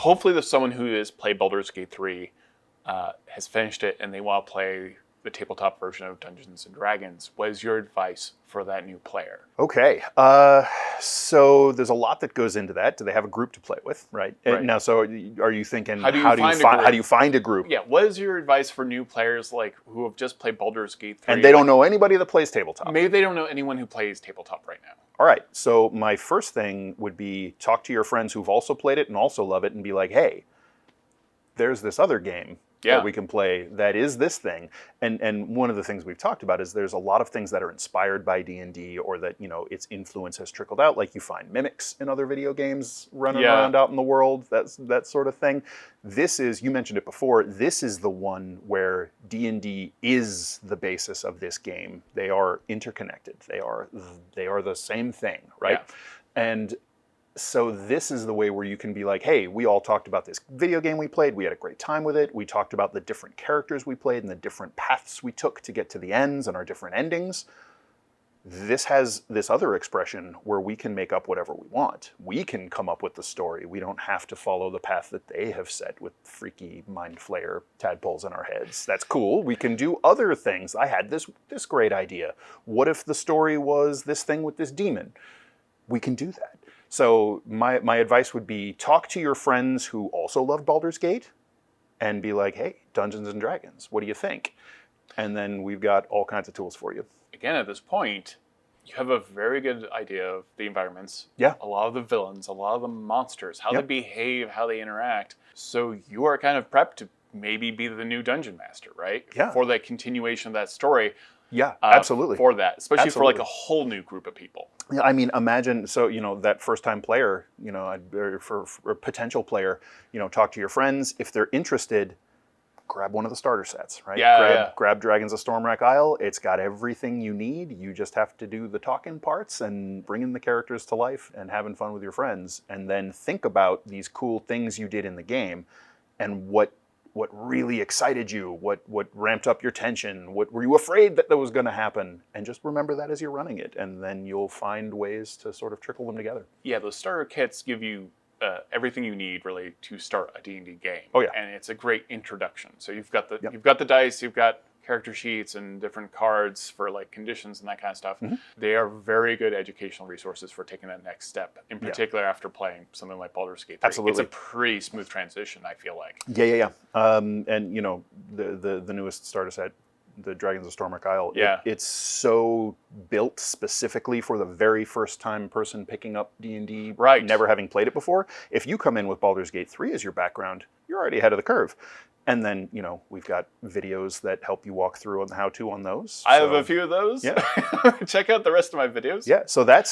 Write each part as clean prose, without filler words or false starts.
hopefully there's someone who has played Baldur's Gate 3, has finished it, and they want to play the tabletop version of Dungeons & Dragons. What is your advice for that new player? Okay, so there's a lot that goes into that. Do they have a group to play with, right? Now, so are you thinking, how do you find a group? Yeah, what is your advice for new players like who have just played Baldur's Gate 3? And they don't know anybody that plays tabletop. Maybe they don't know anyone who plays tabletop right now. All right, so my first thing would be talk to your friends who've also played it and also love it and be like, hey, there's this other game that we can play that is this thing. And one of the things we've talked about is there's a lot of things that are inspired by D&D or that, its influence has trickled out. Like you find mimics in other video games running around out in the world, that sort of thing. This is, you mentioned it before, this is the one where D&D is the basis of this game. They are interconnected. They are the same thing, right? Yeah. And so this is the way where you can be like, hey, we all talked about this video game we played. We had a great time with it. We talked about the different characters we played and the different paths we took to get to the ends and our different endings. This has this other expression where we can make up whatever we want. We can come up with the story. We don't have to follow the path that they have set with freaky mind flayer tadpoles in our heads. That's cool. We can do other things. I had this great idea. What if the story was this thing with this demon? We can do that. So my advice would be talk to your friends who also love Baldur's Gate and be like, hey, Dungeons & Dragons, what do you think? And then we've got all kinds of tools for you. Again, at this point, you have a very good idea of the environments. Yeah. A lot of the villains, a lot of the monsters, how they behave, how they interact. So you are kind of prepped to maybe be the new Dungeon Master, right? Yeah. For the continuation of that story. Yeah, absolutely. For that, especially for like a whole new group of people. Yeah, I mean, imagine, so, that first-time player, or for a potential player, talk to your friends. If they're interested, grab one of the starter sets, right? Grab Dragons of Stormwreck Isle. It's got everything you need. You just have to do the talking parts and bringing the characters to life and having fun with your friends. And then think about these cool things you did in the game and what really excited you, what ramped up your tension, what were you afraid that was going to happen, and just remember that as you're running it, and then you'll find ways to sort of trickle them together. Yeah, those starter kits give you everything you need really to start a D&D game. Oh yeah, and it's a great introduction. So you've got the dice, you've got character sheets and different cards for like conditions and that kind of stuff. Mm-hmm. They are very good educational resources for taking that next step, in particular after playing something like Baldur's Gate 3. Absolutely. It's a pretty smooth transition, I feel like. Yeah. And the newest starter set, the Dragons of Stormwreck Isle, it's so built specifically for the very first time person picking up D&D, never having played it before. If you come in with Baldur's Gate 3 as your background, you're already ahead of the curve. And then, we've got videos that help you walk through on the how-to on those. I have a few of those. Yeah. Check out the rest of my videos. Yeah, so that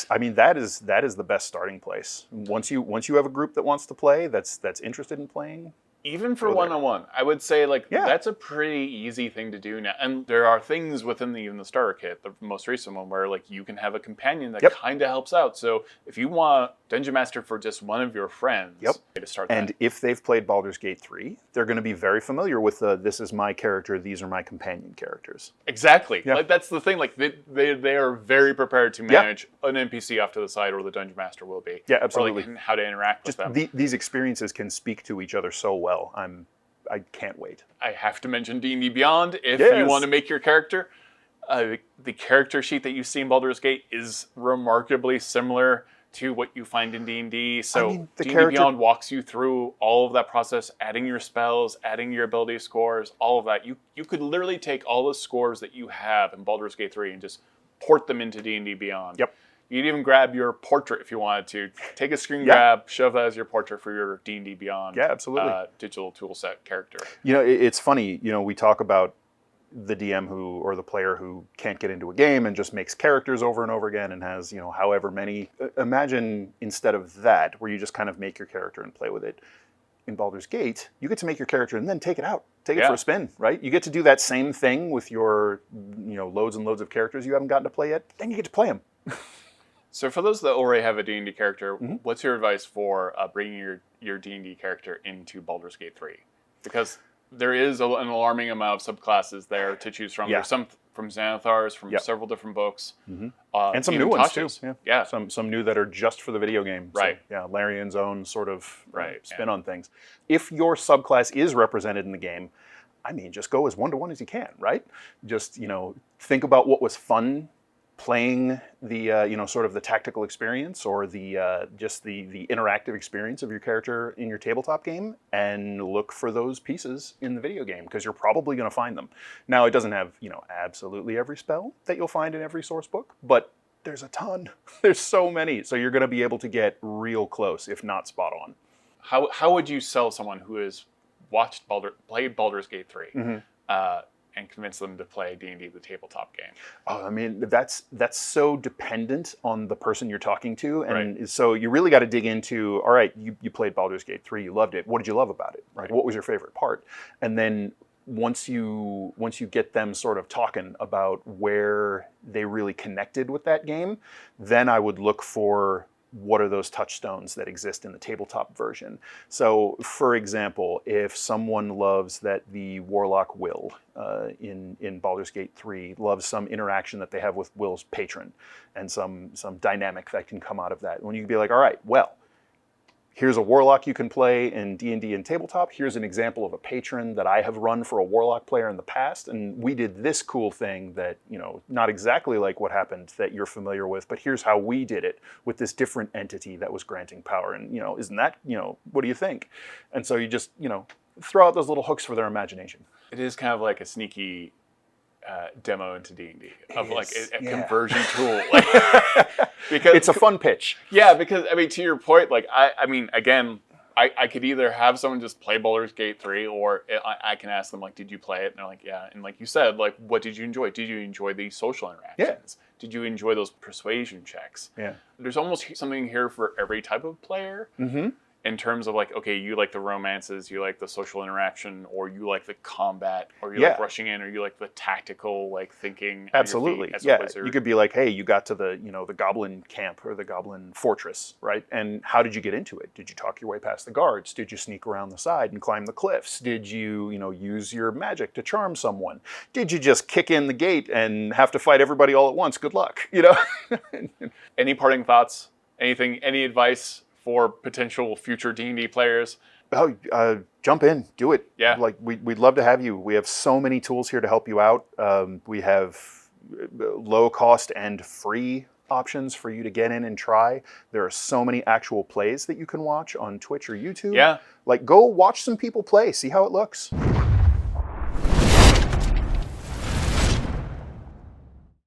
is the best starting place. Once you have a group that wants to play, that's interested in playing. Even for one-on-one, I would say that's a pretty easy thing to do now. And there are things within even the starter kit, the most recent one, where you can have a companion that kind of helps out. So if you want Dungeon Master for just one of your friends, to start and if they've played Baldur's Gate 3, they're going to be very familiar with this is my character, these are my companion characters. Exactly. Yeah. That's the thing. They are very prepared to manage an NPC off to the side, or the Dungeon Master will be. Yeah, absolutely. Or how to interact with them. These experiences can speak to each other so well. I can't wait. I have to mention D&D Beyond. If you want to make your character, the character sheet that you see in Baldur's Gate is remarkably similar to what you find in D&D. So D&D Beyond walks you through all of that process, adding your spells, adding your ability scores, all of that. You could literally take all the scores that you have in Baldur's Gate 3 and just port them into D&D Beyond. Yep. You could even grab your portrait if you wanted to. Take a screen grab, shove that as your portrait for your D&D Beyond digital toolset character. It's funny, we talk about the DM or the player who can't get into a game and just makes characters over and over again and has, however many. Imagine instead of that, where you just kind of make your character and play with it. In Baldur's Gate, you get to make your character and then take it out. Take it for a spin, right? You get to do that same thing with your, loads and loads of characters you haven't gotten to play yet. Then you get to play them. So for those that already have a D&D character, what's your advice for bringing your D&D character into Baldur's Gate 3? Because there is an alarming amount of subclasses there to choose from. There's some from Xanathars, from several different books. Mm-hmm. And some new ones too. Yeah. Some new that are just for the video game. Right. So, yeah, Larian's own sort of spin on things. If your subclass is represented in the game, I mean, just go as one-to-one as you can, right? Just, think about what was fun playing the, sort of the tactical experience or the just the interactive experience of your character in your tabletop game, and look for those pieces in the video game, because you're probably going to find them. Now, it doesn't have, absolutely every spell that you'll find in every source book, but there's a ton. There's so many. So you're going to be able to get real close, if not spot on. How would you sell someone who has played Baldur's Gate 3, and convince them to play D&D, the tabletop game? Oh, I mean, that's so dependent on the person you're talking to, and so you really got to dig into. All right, you played Baldur's Gate 3, you loved it. What did you love about it? Right. What was your favorite part? And then once you get them sort of talking about where they really connected with that game, then I would look for what are those touchstones that exist in the tabletop version. So, for example, if someone loves that the Warlock Will in Baldur's Gate 3 loves some interaction that they have with Will's patron, and some dynamic that can come out of that, when you can be like, all right, well, here's a Warlock you can play in D&D and tabletop. Here's an example of a patron that I have run for a Warlock player in the past, and we did this cool thing that, not exactly like what happened that you're familiar with, but here's how we did it with this different entity that was granting power. And, isn't that, what do you think? And so you just, throw out those little hooks for their imagination. It is kind of like a sneaky demo into D&D of like a conversion tool. Because it's a fun pitch. Yeah, because I mean, to your point, like I mean, again, I could either have someone just play Baldur's Gate 3, or I can ask them like, did you play it? And they're like, yeah. And like you said, like, what did you enjoy? Did you enjoy the social interactions? Yeah. Did you enjoy those persuasion checks? Yeah. There's almost something here for every type of player. Mm-hmm. In terms of like, okay, you like the romances, you like the social interaction, or you like the combat, or you like rushing in, or you like the tactical, like thinking. Absolutely, yeah. You could be like, hey, you got to the the goblin camp or the goblin fortress, right? And how did you get into it? Did you talk your way past the guards? Did you sneak around the side and climb the cliffs? Did you use your magic to charm someone? Did you just kick in the gate and have to fight everybody all at once? Good luck, Any parting thoughts? Anything? Any advice for potential future D&D players? Oh, jump in, do it. Yeah. Like we'd love to have you. We have so many tools here to help you out. We have low cost and free options for you to get in and try. There are so many actual plays that you can watch on Twitch or YouTube. Yeah. Like, go watch some people play, see how it looks.